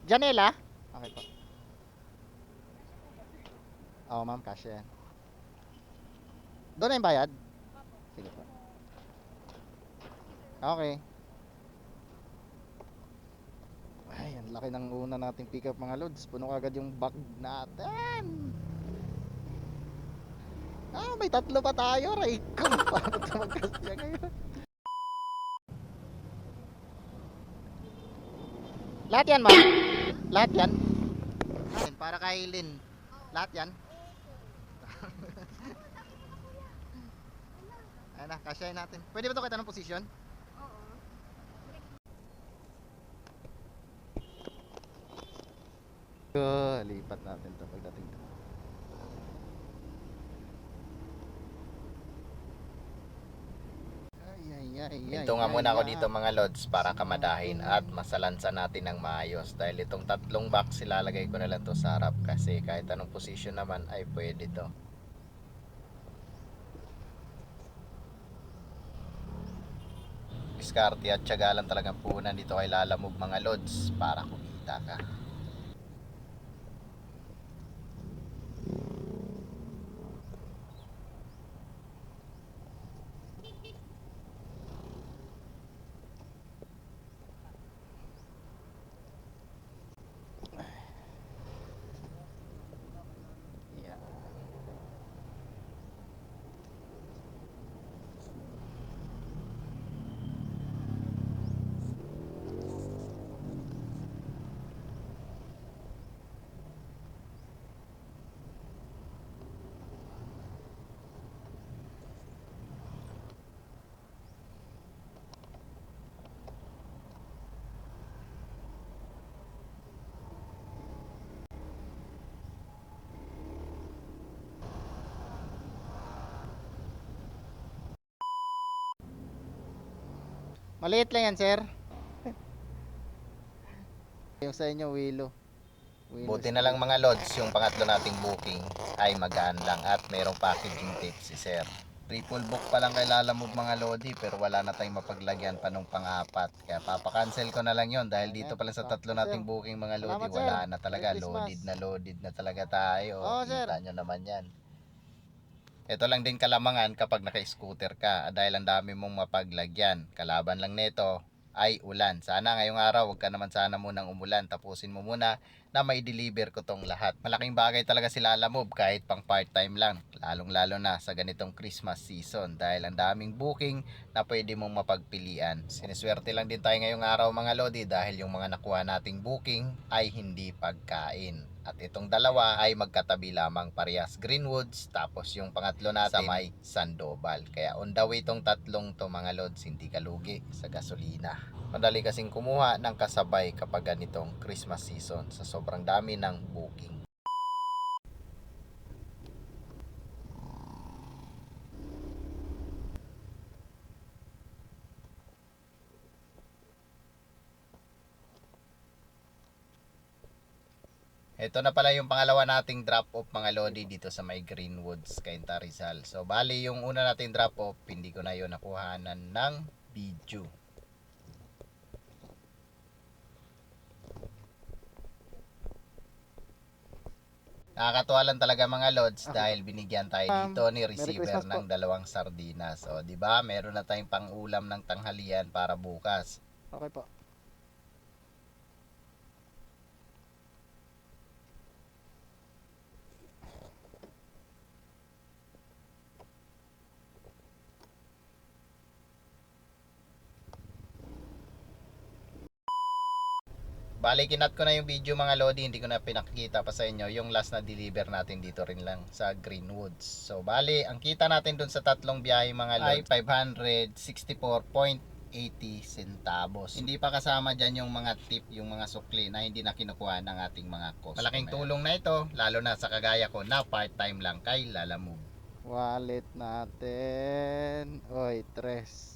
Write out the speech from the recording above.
Janela? Okay po. Oo, ma'am, cash yan. Doon na yung bayad? Sige po. Okay. Ay, ang laki ng una nating pick up mga lods. Puno agad yung bag natin. May tatlo pa tayo. Ray ko. Paano ito magkasya ngayon? Lahat yan, ma'am? Lahat yan? Para kay Lynn. Lahat yan? Ayan na, kasyahin natin. Pwede ba ito kita ng posisyon? Lipat natin ito pagdating ito. Hinto nga muna ako dito mga lods para kamadahin at masalansa natin ng maayos. Dahil itong tatlong box ilalagay ko na lang to sa harap kasi kahit anong position naman ay pwede to. Diskarte at tiyaga lang talagang punan dito kay Lalamove mga lods para kumita ka. Yeah. Maliit lang yan, sir. Yung sa inyo, Willow. Buti na lang mga lods, yung pangatlo nating booking ay magaan lang at mayroong packaging tape si sir. Triple book pa lang kay Lalamove mga lodi pero wala na tayong mapaglagyan pa nung pang-apat. Kaya papakancel ko na lang yon dahil dito pala sa tatlo nating booking mga lodi wala na talaga. Loaded na talaga tayo. Kita nyo naman yan. Ito lang din kalamangan kapag naka-scooter ka dahil ang dami mong mapaglagyan. Kalaban lang nito ay ulan. Sana ngayong araw wag ka naman sana munang umulan. Tapusin mo muna na may deliver ko tong lahat. Malaking bagay talaga sila Lalamove kahit pang part-time lang. Lalong lalo na sa ganitong Christmas season dahil ang daming booking na pwede mong mapagpilian. Siniswerte lang din tayo ngayong araw mga lodi dahil yung mga nakuha nating booking ay hindi pagkain. At itong dalawa ay magkatabi lamang parehas Greenwoods tapos yung pangatlo natin sa may Sandoval. Kaya on the way tong tatlong to mga lods, hindi ka lugi sa gasolina. Madali kasing kumuha ng kasabay kapag ganitong Christmas season sa sobrang dami ng booking. Ito na pala yung pangalawa nating drop off mga lodi dito sa may Greenwoods, Cainta Rizal. So bali yung una nating drop off, hindi ko na yun nakuhanan ng video. Nakakatuwa lang talaga mga lods dahil binigyan tayo dito ni receiver ng dalawang sardinas. O di ba? Meron na tayong pang-ulam ng tanghalian para bukas. Okay po. Bali, kinat ko na yung video mga lodi, hindi ko na pinakikita pa sa inyo yung last na deliver natin dito rin lang sa Greenwoods. So bali, ang kita natin dun sa tatlong biyahe mga lodi ay 564.80 centavos. Hindi pa kasama dyan yung mga tip, yung mga sukli na hindi na kinukuha ng ating mga customer. Malaking tulong na ito, lalo na sa kagaya ko na part-time lang kay Lalamove. Wallet natin. Oy, tres.